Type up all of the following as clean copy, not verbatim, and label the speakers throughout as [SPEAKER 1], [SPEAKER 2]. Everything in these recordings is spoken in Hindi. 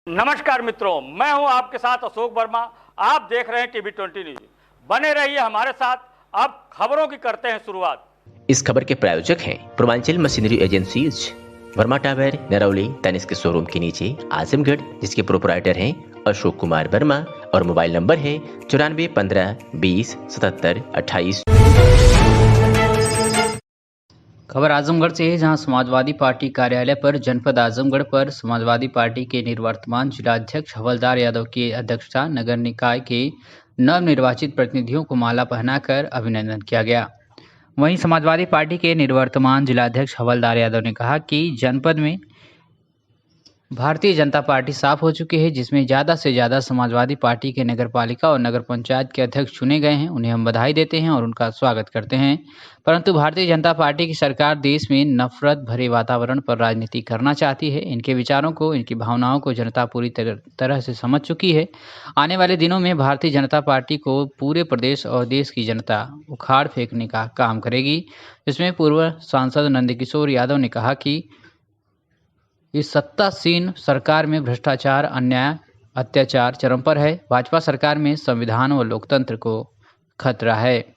[SPEAKER 1] नमस्कार मित्रों, मैं हूं आपके साथ अशोक वर्मा। आप देख रहे हैं टीवी 20 न्यूज। बने रहिए हमारे साथ। अब खबरों की करते हैं शुरुआत।
[SPEAKER 2] इस खबर के प्रायोजक हैं Purvanchal machinery agencies, Verma tower, Narauli, Tanishq के शोरूम के नीचे आजमगढ़, जिसके प्रोपराइटर हैं अशोक कुमार वर्मा और मोबाइल नंबर है 94 15 20 77 28।
[SPEAKER 3] खबर आजमगढ़ से है, जहां समाजवादी पार्टी कार्यालय पर जनपद आजमगढ़ पर समाजवादी पार्टी के निवर्तमान जिलाध्यक्ष हवलदार यादव की अध्यक्षता नगर निकाय के नवनिर्वाचित प्रतिनिधियों को माला पहनाकर अभिनंदन किया गया। वहीं समाजवादी पार्टी के निवर्तमान जिलाध्यक्ष हवलदार यादव ने कहा कि जनपद में भारतीय जनता पार्टी साफ हो चुकी है, जिसमें ज़्यादा से ज़्यादा समाजवादी पार्टी के नगरपालिका और नगर पंचायत के अध्यक्ष चुने गए हैं। उन्हें हम बधाई देते हैं और उनका स्वागत करते हैं। परंतु भारतीय जनता पार्टी की सरकार देश में नफरत भरे वातावरण पर राजनीति करना चाहती है। इनके विचारों को, इनकी भावनाओं को जनता पूरी तरह से समझ चुकी है। आने वाले दिनों में भारतीय जनता पार्टी को पूरे प्रदेश और देश की जनता उखाड़ फेंकने का काम करेगी। इसमें पूर्व सांसद नंदकिशोर यादव ने कहा कि इस सत्तासीन सरकार में भ्रष्टाचार, अन्याय, अत्याचार चरम पर है। भाजपा सरकार में संविधान व लोकतंत्र को खतरा है।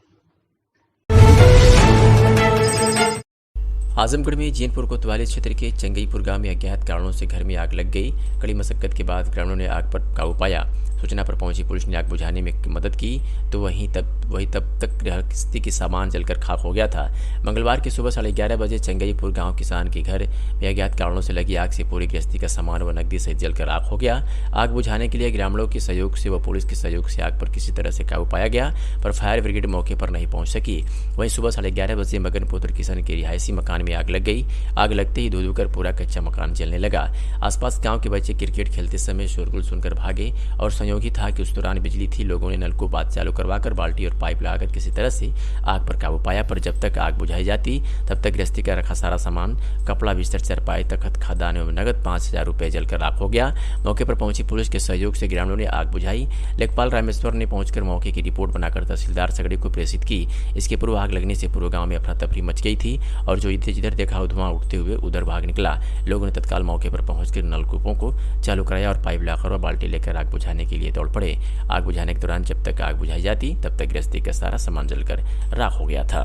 [SPEAKER 2] आजमगढ़ में जैनपुर कोतवाली क्षेत्र के चंगईपुर गांव में अज्ञात कारणों से घर में आग लग गई। कड़ी मशक्कत के बाद ग्रामीणों ने आग पर काबू पाया। सूचना पर पहुंची पुलिस ने आग बुझाने में मदद की, तो वहीं तब तक गृहस्थी की सामान जलकर खाक हो गया था। मंगलवार की सुबह 11:30 बजे चंगईपुर गांव किसान के घर में अज्ञात कारणों से लगी आग से पूरी गृहस्थी का सामान व नकदी सहित जलकर राख हो गया। आग बुझाने के लिए ग्रामीणों के सहयोग से व पुलिस के सहयोग से आग पर किसी तरह से काबू पाया गया, पर फायर ब्रिगेड मौके पर नहीं पहुंच सकी। वहीं सुबह 11:30 बजे मगनपुत्र किसान के रिहायशी मकान में आग लग गई। आग लगते ही धू कर पूरा कच्चा मकान जलने लगा। आसपास गांव के बच्चे क्रिकेट खेलते समय शोरगुल सुनकर भागे और संयोगी था कि उस दौरान बिजली थी। लोगों ने नलकूप बात चालू करवाकर बाल्टी और पाइप लगाकर किसी तरह से आग पर काबू पाया, पर जब तक आग बुझाई जाती तब तक गृहस्थी का रखा सारा सामान, कपड़ा, बिस्तर, चारपाई, तख्त, खादान एवं नगद 5000 रुपये जलकर राख हो गया। मौके पर पहुंची पुलिस के सहयोग से ग्रामीणों ने आग बुझाई। लेखपाल रामेश्वर ने पहुंचकर मौके की रिपोर्ट बनाकर तहसीलदार सगड़ी को प्रेषित की। इसके पूर्व आग लगने से पूरे गांव में अफरा तफरी मच गई थी और जो जिधर देखा धुआं उठते हुए उधर भाग निकला। लोगों ने तत्काल मौके पर पहुंचकर नलकूपों को चालू कराया और पाइप लाकर और बाल्टी लेकर आग बुझाने के लिए दौड़ पड़े। आग बुझाने के दौरान जब तक आग बुझाई जाती तब तक गृहस्थी का सारा सामान जलकर राख हो गया था।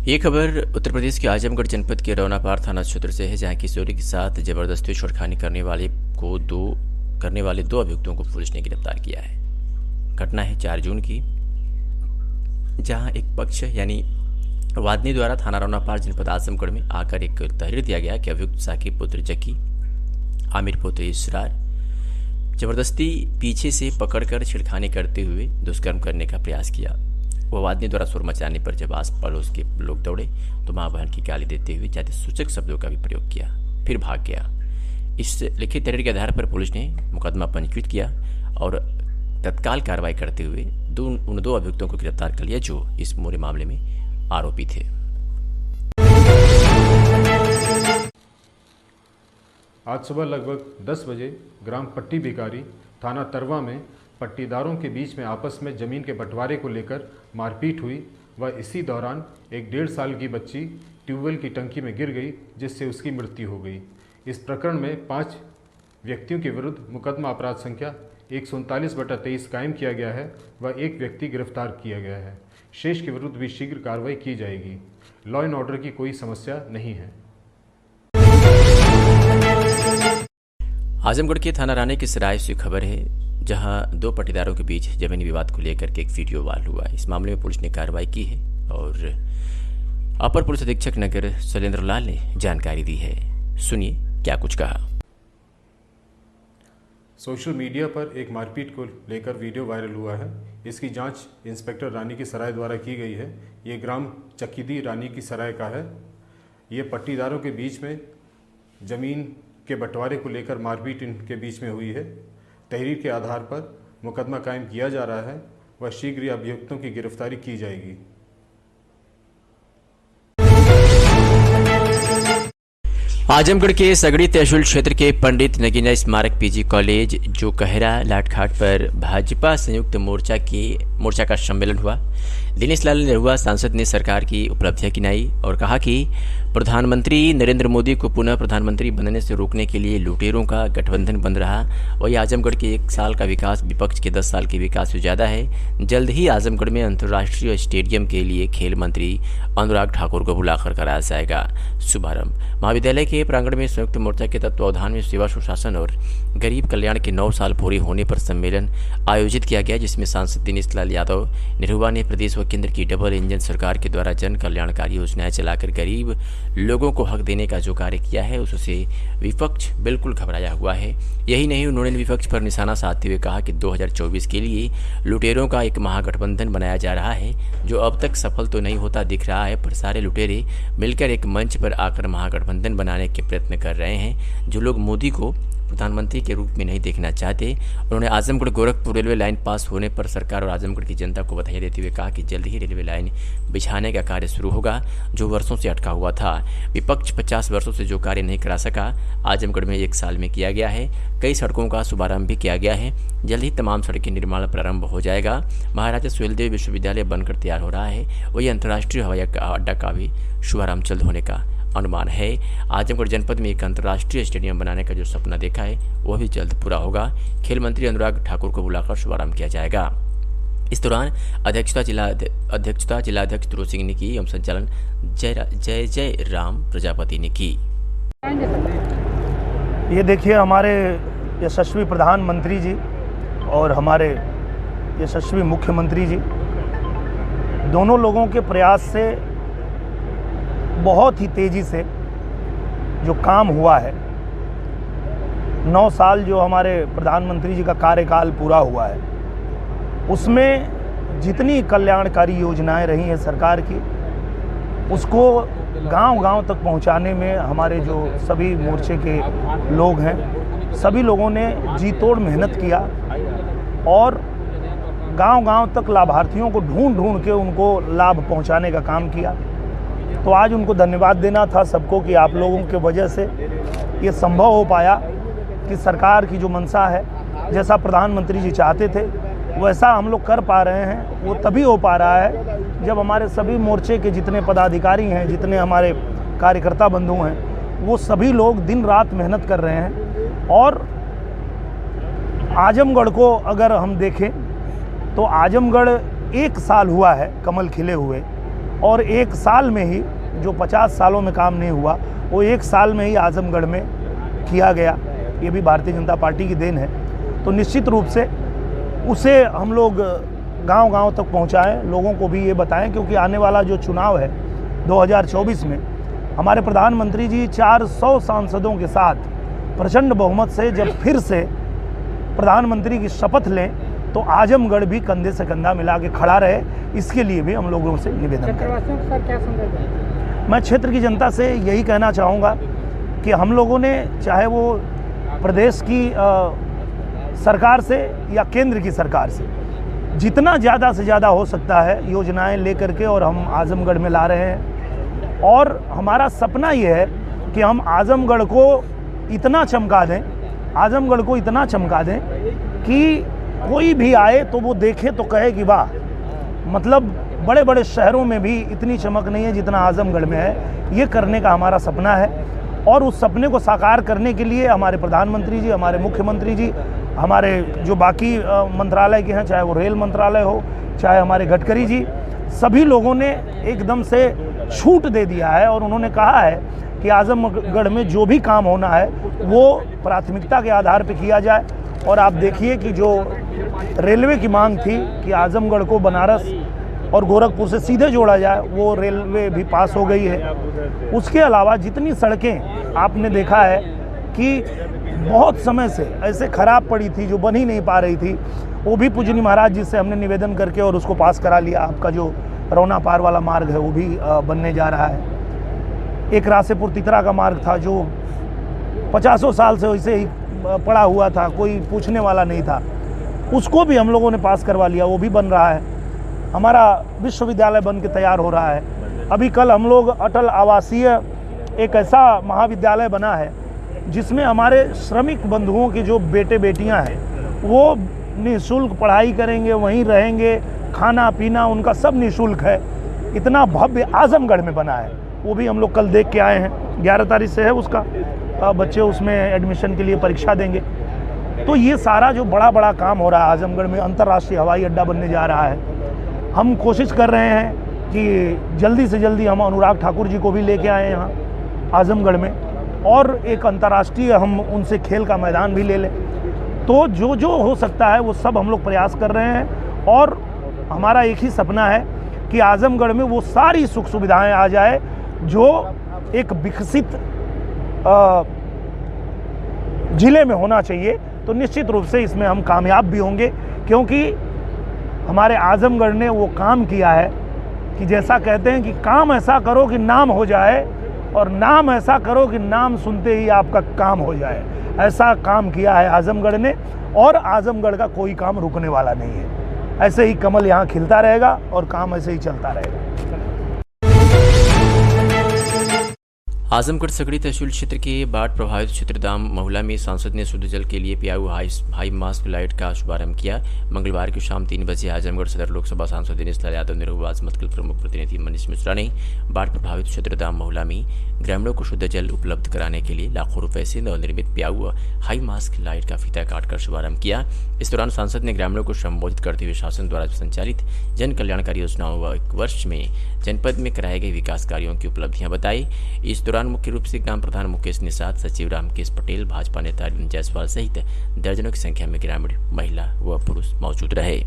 [SPEAKER 2] ये खबर उत्तर प्रदेश के आजमगढ़ जनपद के रौनापार थाना क्षेत्र से है, जहां किशोरी के साथ जबरदस्ती छेड़खानी करने वाले दो अभियुक्तों को पुलिस ने गिरफ्तार किया है। घटना है 4 जून की, जहां एक पक्ष यानी वादनी द्वारा थाना रौनापार जनपद आजमगढ़ में आकर एक तहरीर दिया गया कि अभियुक्त साकिब पुत्र जकी, आमिर पुत्र इसरार जबरदस्ती पीछे से पकड़कर छेड़खानी करते हुए दुष्कर्म करने का प्रयास किया। वह वादनी द्वारा शोर मचाने पर जब आस पड़ोस के लोग दौड़े तो मां बहन की गाली देते हुए जाति सूचक शब्दों का भी प्रयोग किया, फिर भाग गया। इस लिखित तहरीर के आधार पर पुलिस ने मुकदमा पंजीकृत किया और तत्काल कार्रवाई करते हुए उन दो अभियुक्तों को गिरफ्तार कर लिया जो इस पूरे मामले में आरोपी थे।
[SPEAKER 4] आज सुबह लगभग 10 बजे ग्राम पट्टी बिकारी थाना तरवा में पट्टीदारों के बीच में आपस में जमीन के बंटवारे को लेकर मारपीट हुई व इसी दौरान एक 1.5 साल की बच्ची ट्यूबवेल की टंकी में गिर गई, जिससे उसकी मृत्यु हो गई। इस प्रकरण में 5 व्यक्तियों के विरुद्ध मुकदमा अपराध संख्या 139/23 कायम किया गया है व एक व्यक्ति गिरफ्तार किया गया है। शेष के विरुद्ध भी शीघ्र कार्रवाई की जाएगी। लॉ एंड ऑर्डर की कोई समस्या नहीं है।
[SPEAKER 2] आजमगढ़ के थाना रानी की सराय से खबर है, जहां 2 पट्टीदारों के बीच जमीनी विवाद को लेकर के एक वीडियो वायरल हुआ। इस मामले में पुलिस ने कार्रवाई की है और अपर पुलिस अधीक्षक नगर शैलेंद्र लाल ने जानकारी दी है। सुनिए क्या कुछ कहा।
[SPEAKER 4] सोशल मीडिया पर एक मारपीट को लेकर वीडियो वायरल हुआ है। इसकी जांच इंस्पेक्टर रानी की सराय द्वारा की गई है। ये ग्राम चकीदी रानी की सराय का है। ये पट्टीदारों के बीच में जमीन के बंटवारे को लेकर मारपीट इनके बीच में हुई है। तहरीर के आधार पर मुकदमा कायम किया जा रहा है व शीघ्र ही अभियुक्तों की गिरफ्तारी की जाएगी।
[SPEAKER 2] आजमगढ़ के सगड़ी तहसील क्षेत्र के पंडित नगीना स्मारक पीजी कॉलेज जो कहरा लाटघाट पर भाजपा संयुक्त मोर्चा का सम्मेलन हुआ। दिनेश लाल निरहुआ सांसद ने सरकार की उपलब्धियां गिनाई और कहा कि प्रधानमंत्री नरेंद्र मोदी को पुनः प्रधानमंत्री बनने से रोकने के लिए लुटेरों का गठबंधन बन रहा। वही आजमगढ़ के 1 साल का विकास विपक्ष के 10 साल के विकास से ज़्यादा है। जल्द ही आजमगढ़ में अंतर्राष्ट्रीय स्टेडियम के लिए खेल मंत्री अनुराग ठाकुर को बुलाकर कराया जाएगा शुभारंभ। महाविद्यालय के प्रांगण में संयुक्त मोर्चा के तत्वावधान में सेवा सुशासन और गरीब कल्याण के 9 साल पूरे होने पर सम्मेलन आयोजित किया गया, जिसमें सांसद दिनेश लाल यादव निरुआ ने प्रदेश व केंद्र की डबल इंजन सरकार के द्वारा जन कल्याणकारी योजनाएं चलाकर गरीब लोगों को हक देने का जो कार्य किया है उससे विपक्ष बिल्कुल घबराया हुआ है। यही नहीं, उन्होंने विपक्ष पर निशाना साधते हुए कहा कि 2024 के लिए लुटेरों का एक महागठबंधन बनाया जा रहा है, जो अब तक सफल तो नहीं होता दिख रहा है, पर सारे लुटेरे मिलकर एक मंच पर आकर महागठबंधन बनाने के प्रयत्न कर रहे हैं। जो लोग मोदी को प्रधानमंत्री के रूप में नहीं देखना चाहते, उन्होंने आजमगढ़ गोरखपुर रेलवे लाइन पास होने पर सरकार और आजमगढ़ की जनता को बधाई देते हुए कहा कि जल्द ही रेलवे लाइन बिछाने का कार्य शुरू होगा, जो वर्षों से अटका हुआ था। विपक्ष 50 वर्षों से जो कार्य नहीं करा सका, आजमगढ़ में 1 साल में किया गया है। कई सड़कों का शुभारंभ भी किया गया है। जल्द ही तमाम सड़कें निर्माण प्रारंभ हो जाएगा। महाराजा सुहेलदेव विश्वविद्यालय बनकर तैयार हो रहा है। वही अंतर्राष्ट्रीय हवाई अड्डा का भी शुभारंभ जल्द होने का अनुमान है। आजमगढ़ जनपद में एक अंतर्राष्ट्रीय स्टेडियम बनाने का जो सपना देखा है वह भी जल्द पूरा होगा। खेल मंत्री अनुराग ठाकुर को बुलाकर शुभारंभ किया जाएगा। इस दौरान अध्यक्षता जिलाध्यक्ष ध्रुव सिंह ने की एवं संचालन जय राम प्रजापति ने की।
[SPEAKER 5] ये देखिए, हमारे यशस्वी प्रधानमंत्री जी और हमारे यशस्वी मुख्यमंत्री जी, दोनों लोगों के प्रयास से बहुत ही तेज़ी से जो काम हुआ है, 9 साल जो हमारे प्रधानमंत्री जी का कार्यकाल पूरा हुआ है, उसमें जितनी कल्याणकारी योजनाएं रही हैं सरकार की, उसको गांव-गांव तक पहुंचाने में हमारे जो सभी मोर्चे के लोग हैं, सभी लोगों ने जी तोड़ मेहनत किया और गांव-गांव तक लाभार्थियों को ढूंढ के उनको लाभ पहुंचाने का काम किया। तो आज उनको धन्यवाद देना था सबको कि आप लोगों के वजह से ये संभव हो पाया कि सरकार की जो मंशा है, जैसा प्रधानमंत्री जी चाहते थे वैसा हम लोग कर पा रहे हैं। वो तभी हो पा रहा है जब हमारे सभी मोर्चे के जितने पदाधिकारी हैं, जितने हमारे कार्यकर्ता बंधु हैं, वो सभी लोग दिन रात मेहनत कर रहे हैं। और आजमगढ़ को अगर हम देखें तो आजमगढ़ 1 साल हुआ है कमल खिले हुए, और 1 साल में ही जो 50 सालों में काम नहीं हुआ वो 1 साल में ही आजमगढ़ में किया गया। ये भी भारतीय जनता पार्टी की देन है। तो निश्चित रूप से उसे हम लोग गांव-गांव तक पहुंचाएं, लोगों को भी ये बताएं, क्योंकि आने वाला जो चुनाव है 2024 में हमारे प्रधानमंत्री जी 400 सांसदों के साथ प्रचंड बहुमत से जब फिर से प्रधानमंत्री की शपथ लें तो आजमगढ़ भी कंधे से कंधा मिला के खड़ा रहे। इसके लिए भी हम लोगों से निवेदन करें। मैं क्षेत्र की जनता से यही कहना चाहूँगा कि हम लोगों ने, चाहे वो प्रदेश की सरकार से या केंद्र की सरकार से, जितना ज़्यादा से ज़्यादा हो सकता है योजनाएं लेकर के और हम आजमगढ़ में ला रहे हैं। और हमारा सपना ये है कि हम आजमगढ़ को इतना चमका दें, आजमगढ़ को इतना चमका दें कि कोई भी आए तो वो देखे तो कहे कि वाह, मतलब बड़े बड़े शहरों में भी इतनी चमक नहीं है जितना आजमगढ़ में है। ये करने का हमारा सपना है और उस सपने को साकार करने के लिए हमारे प्रधानमंत्री जी, हमारे मुख्यमंत्री जी, हमारे जो बाकी मंत्रालय के हैं, चाहे वो रेल मंत्रालय हो, चाहे हमारे गडकरी जी, सभी लोगों ने एकदम से छूट दे दिया है और उन्होंने कहा है कि आजमगढ़ में जो भी काम होना है वो प्राथमिकता के आधार पर किया जाए। और आप देखिए कि जो रेलवे की मांग थी कि आजमगढ़ को बनारस और गोरखपुर से सीधे जोड़ा जाए, वो रेलवे भी पास हो गई है। उसके अलावा जितनी सड़कें आपने देखा है कि बहुत समय से ऐसे खराब पड़ी थी, जो बन ही नहीं पा रही थी, वो भी पूजनी महाराज जी से हमने निवेदन करके और उसको पास करा लिया। आपका जो रौना पार वाला मार्ग है वो भी बनने जा रहा है। एक रासेपुर तितरा का मार्ग था जो 50 साल से वैसे ही पड़ा हुआ था, कोई पूछने वाला नहीं था, उसको भी हम लोगों ने पास करवा लिया, वो भी बन रहा है। हमारा विश्वविद्यालय बन के तैयार हो रहा है। अभी कल हम लोग अटल आवासीय एक ऐसा महाविद्यालय बना है जिसमें हमारे श्रमिक बंधुओं के जो बेटे बेटियां हैं वो निःशुल्क पढ़ाई करेंगे, वहीं रहेंगे, खाना पीना उनका सब निःशुल्क है। इतना भव्य आजमगढ़ में बना है, वो भी हम लोग कल देख के आए हैं। 11 तारीख से है उसका, बच्चे उसमें एडमिशन के लिए परीक्षा देंगे। तो ये सारा जो बड़ा बड़ा काम हो रहा है आजमगढ़ में, अंतर्राष्ट्रीय हवाई अड्डा बनने जा रहा है। हम कोशिश कर रहे हैं कि जल्दी से जल्दी हम अनुराग ठाकुर जी को भी लेके आए यहाँ आजमगढ़ में, और एक अंतर्राष्ट्रीय हम उनसे खेल का मैदान भी ले लें। तो जो जो हो सकता है वो सब हम लोग प्रयास कर रहे हैं, और हमारा एक ही सपना है कि आजमगढ़ में वो सारी सुख सुविधाएं आ जाए जो एक विकसित जिले में होना चाहिए। तो निश्चित रूप से इसमें हम कामयाब भी होंगे, क्योंकि हमारे आजमगढ़ ने वो काम किया है कि जैसा कहते हैं कि काम ऐसा करो कि नाम हो जाए, और नाम ऐसा करो कि नाम सुनते ही आपका काम हो जाए। ऐसा काम किया है आजमगढ़ ने, और आजमगढ़ का कोई काम रुकने वाला नहीं है। ऐसे ही कमल यहाँ खिलता रहेगा और काम ऐसे ही चलता रहेगा।
[SPEAKER 2] आजमगढ़ सगड़ी तहसील क्षेत्र के बाढ़ प्रभावित क्षेत्र दाम महुला में सांसद ने शुद्ध जल के लिए पियाऊ हाई मास्क लाइट का शुभारंभ किया। मंगलवार की शाम 3 बजे आजमगढ़ सदर लोकसभा सांसद दिनेश लाल यादव ने रघुवास मतकल प्रमुख प्रतिनिधि मनीष मिश्रा ने बाढ़ प्रभावित क्षेत्र दाम महुला में ग्रामीणों को शुद्ध जल उपलब्ध कराने के लिए लाखों रुपए से नवनिर्मित पियाऊ हाई मास्क लाइट का फीता काटकर शुभारंभ किया। इस दौरान सांसद ने ग्रामीणों को संबोधित करते हुए शासन द्वारा संचालित जन कल्याणकारी योजनाओं व 1 वर्ष में जनपद में कराए गए विकास कार्यों की उपलब्धियां बताई। इस दौरान मुख्य रूप से ग्राम प्रधान मुकेश निषाद, सचिव रामकेश पटेल, भाजपा नेता अरविंद जायसवाल सहित दर्जनों की संख्या में ग्रामीण, महिला व पुरुष मौजूद रहे।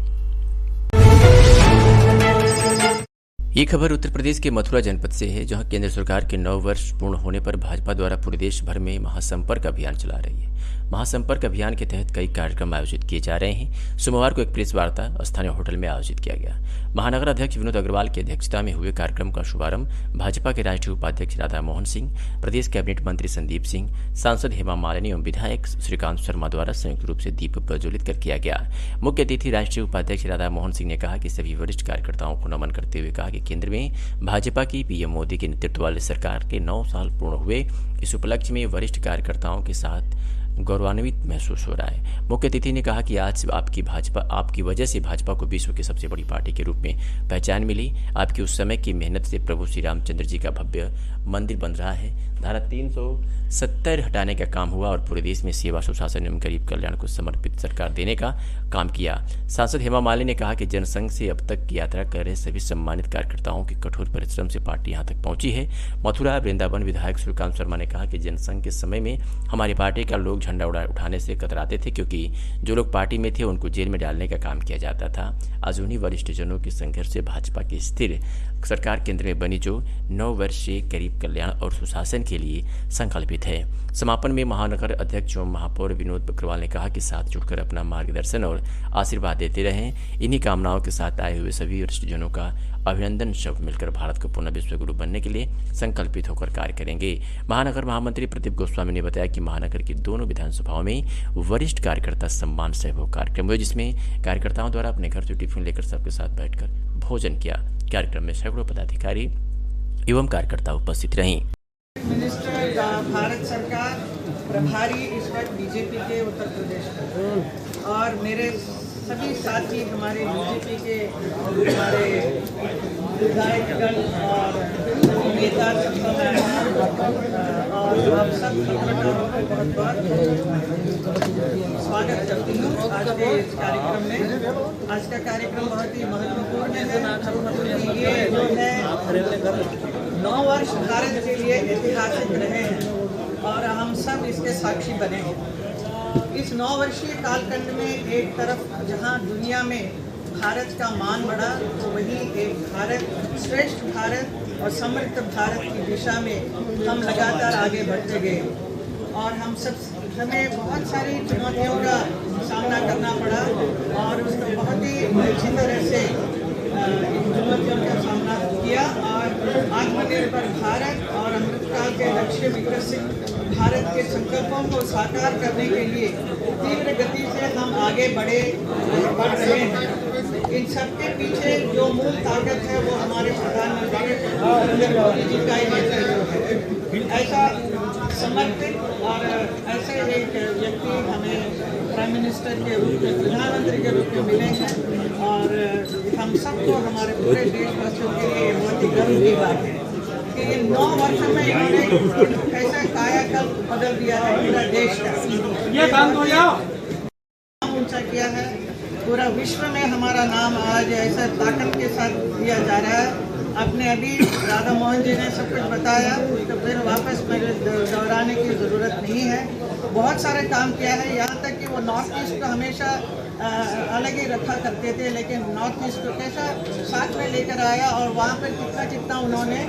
[SPEAKER 2] ये खबर उत्तर प्रदेश के मथुरा जनपद से है, जहां केंद्र सरकार के 9 वर्ष पूर्ण होने पर भाजपा द्वारा पूरे देश भर में महासंपर्क अभियान चला रही है। महासंपर्क अभियान के तहत कई कार्यक्रम आयोजित किए जा रहे हैं। सोमवार को एक प्रेस वार्ता स्थानीय होटल में आयोजित किया गया। महानगर अध्यक्ष विनोद अग्रवाल की अध्यक्षता में हुए कार्यक्रम का शुभारंभ भाजपा के राष्ट्रीय उपाध्यक्ष राधा मोहन सिंह, प्रदेश कैबिनेट मंत्री संदीप सिंह, सांसद हेमा मालिनी एवं विधायक श्रीकांत शर्मा द्वारा संयुक्त रूप से दीप प्रज्वलित कर किया गया। मुख्य अतिथि राष्ट्रीय उपाध्यक्ष राधा मोहन सिंह ने कहा कि सभी वरिष्ठ कार्यकर्ताओं को नमन करते हुए कहा कि केंद्र में भाजपा की पीएम मोदी के नेतृत्व वाली सरकार के 9 साल पूर्ण हुए। इस उपलक्ष्य में वरिष्ठ कार्यकर्ताओं के साथ गौरवान्वित महसूस हो रहा है। मुख्य अतिथि ने कहा कि आज आपकी वजह से भाजपा को विश्व की सबसे बड़ी पार्टी के रूप में पहचान मिली। आपकी उस समय की मेहनत से प्रभु श्री रामचंद्र जी का भव्य मंदिर बन रहा है। धारा 370 हटाने का काम हुआ और पूरे देश में सेवा, सुशासन एवं गरीब कल्याण को समर्पित सरकार देने का काम किया। सांसद हेमा मालिनी ने कहा कि जनसंघ से अब तक की यात्रा कर रहे सभी सम्मानित कार्यकर्ताओं के कठोर परिश्रम से पार्टी यहां तक पहुंची है। मथुरा वृंदावन विधायक श्रीकांत शर्मा ने कहा कि जनसंघ के समय में हमारी पार्टी का लोग झंडा उठाने से कतराते थे, क्योंकि जो लोग पार्टी में थे उनको जेल में डालने का काम किया जाता था। आज उन्हीं वरिष्ठ जनों के संघर्ष से भाजपा की स्थिर सरकार केंद्र में बनी, जो 9 वर्ष से गरीब कल्याण और सुशासन के लिए संकल्पित है। समापन में महानगर अध्यक्ष एवं महापौर विनोद अग्रवाल ने कहा कि साथ जुड़कर अपना मार्गदर्शन और आशीर्वाद देते रहें। इन्हीं कामनाओं के साथ आए हुए सभी वरिष्ठ जनों का अभिनंदन। सब मिलकर भारत को पुनः विश्वगुरु बनने के लिए संकल्पित होकर कार्य करेंगे। महानगर महामंत्री प्रदीप गोस्वामी ने बताया कि महानगर की दोनों विधानसभाओं में वरिष्ठ कार्यकर्ता सम्मान सहयोग कार्यक्रम हुए, जिसमें कार्यकर्ताओं द्वारा अपने घर से टिफिन लेकर सबके साथ बैठकर भोजन किया। कार्यक्रम में सैकड़ों पदाधिकारी एवं कार्यकर्ता उपस्थित रहीं।
[SPEAKER 6] मिनिस्टर भारत सरकार प्रभारी इस वक्त बीजेपी के उत्तर प्रदेश में, और मेरे सभी साथी हमारे बीजेपी के हमारे विधायकगण और नेता और आप सब बहुत स्वागत करती हूँ आज के इस कार्यक्रम में। आज का कार्यक्रम बहुत ही महत्वपूर्ण है। ये जो है 9 वर्ष भारत के लिए ऐतिहासिक रहे हैं और हम सब इसके साक्षी बने हैं। इस 9 वर्षीय कालखंड में एक तरफ जहां दुनिया में भारत का मान बढ़ा, तो वहीं एक भारत, श्रेष्ठ भारत और समृद्ध भारत की दिशा में हम लगातार आगे बढ़ते गए और हमें बहुत सारी चुनौतियों का सामना करना पड़ा और उसको बहुत ही अच्छी तरह से इन चुनौतियों का सामना किया और आत्मनिर्भर भारत और अमृतकाल के लक्ष्य विकसित भारत के संकल्पों को साकार करने के लिए तीव्र गति से हम आगे बढ़ रहे हैं। इन सबके पीछे जो मूल ताकत है वो हमारे प्रधानमंत्री नरेंद्र मोदी जी का ही नेतृत्व है। ऐसा समर्पित और ऐसे एक व्यक्ति हमें प्राइम मिनिस्टर के रूप में, प्रधानमंत्री के रूप में मिले हैं और हम सबको, हमारे पूरे देशवासियों के लिए बहुत ही गर्व की बात है। कि इन 9 वर्षों में इन्होंने कैसा कायाकल्प बदल दिया है पूरा देश का। ये काम तो ऊंचा किया है, पूरा विश्व में हमारा नाम आज ऐसा ताकत के साथ दिया जा रहा है। आपने अभी राधा मोहन जी ने सब कुछ बताया, तो फिर वापस मेरे दोहराने की ज़रूरत नहीं है। बहुत सारे काम किया है, यहाँ तक कि वो नॉर्थ ईस्ट को हमेशा अलग ही रखा करते थे, लेकिन नॉर्थ ईस्ट को कैसा साथ में लेकर आया और वहाँ पर कितना उन्होंने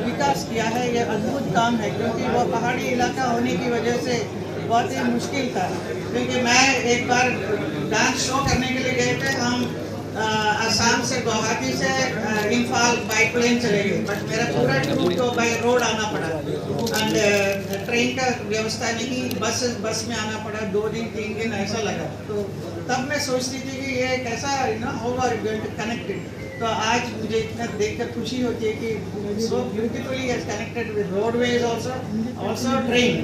[SPEAKER 6] विकास किया है, ये अद्भुत काम है। क्योंकि वो पहाड़ी इलाका होने की वजह से बहुत ही मुश्किल था। क्योंकि मैं एक बार डांस शो करने के लिए गए थे, हम असम से गुवाहाटी से इम्फाल बाई प्लेन चले गए, बट मेरा पूरा टूर तो बाई रोड आना पड़ा एंड ट्रेन का व्यवस्था नहीं, बस में आना पड़ा। 2 दिन 3 दिन ऐसा लगा। तो तब मैं सोचती थी कि ये कैसा how are going to connected. तो आज मुझे इतना देखकर खुशी होती है कि so beautifully is connected with roadways also train,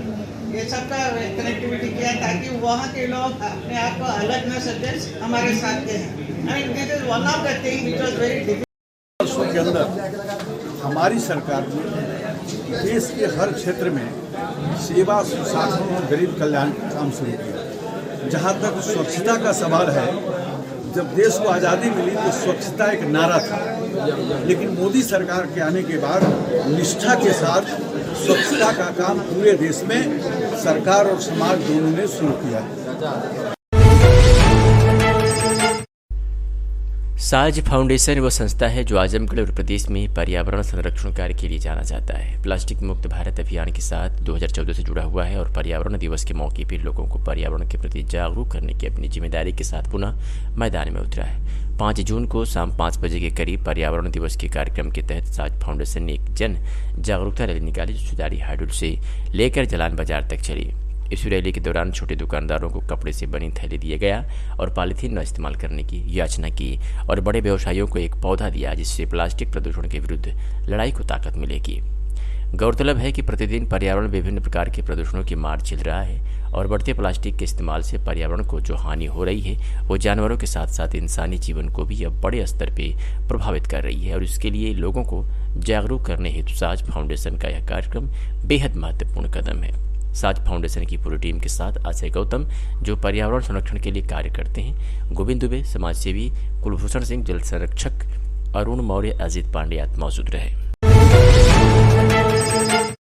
[SPEAKER 6] ये सबका कनेक्टिविटी किया ताकि वहाँ के लोग अपने आप को अलग न समझे, हमारे साथ के हैं। I mean this is one of the thing which was very difficult.
[SPEAKER 7] वर्षों के अंदर हमारी सरकार ने देश के हर क्षेत्र में सेवा, सुशासन और गरीब कल्याण का काम शुरू किया। जहाँ तक स्वच्छता का सवाल है, जब देश को आज़ादी मिली तो स्वच्छता एक नारा था, लेकिन मोदी सरकार के आने के बाद निष्ठा के साथ स्वच्छता का काम पूरे देश में सरकार और समाज दोनों ने शुरू किया।
[SPEAKER 2] साज फाउंडेशन वो संस्था है जो आजमगढ़ और प्रदेश में पर्यावरण संरक्षण कार्य के लिए जाना जाता है। प्लास्टिक मुक्त भारत अभियान के साथ 2014 से जुड़ा हुआ है और पर्यावरण दिवस के मौके पर लोगों को पर्यावरण के प्रति जागरूक करने की अपनी जिम्मेदारी के साथ पुनः मैदान में उतरा है। 5 जून को शाम 5 बजे के करीब पर्यावरण दिवस के कार्यक्रम के तहत साज फाउंडेशन ने एक जन जागरूकता रैली निकाली जो सुधारी हाइडुल से लेकर जलान बाजार तक चली। इस रैली के दौरान छोटे दुकानदारों को कपड़े से बनी थैली दिया गया और पॉलीथीन न इस्तेमाल करने की याचना की और बड़े व्यवसायियों को एक पौधा दिया जिससे प्लास्टिक प्रदूषण के विरुद्ध लड़ाई को ताकत मिलेगी। गौरतलब है कि प्रतिदिन पर्यावरण विभिन्न प्रकार के प्रदूषणों की मार झेल रहा है और बढ़ते प्लास्टिक के इस्तेमाल से पर्यावरण को जो हानि हो रही है वो जानवरों के साथ साथ इंसानी जीवन को भी अब बड़े स्तर पर प्रभावित कर रही है और इसके लिए लोगों को जागरूक करने हेतु साज फाउंडेशन का यह कार्यक्रम बेहद महत्वपूर्ण कदम है। साज फाउंडेशन की पूरी टीम के साथ अजय गौतम जो पर्यावरण संरक्षण के लिए कार्य करते हैं, गोविंद दुबे समाजसेवी, कुलभूषण सिंह जल संरक्षक, अरुण मौर्य, अजीत पांडे मौजूद रहे।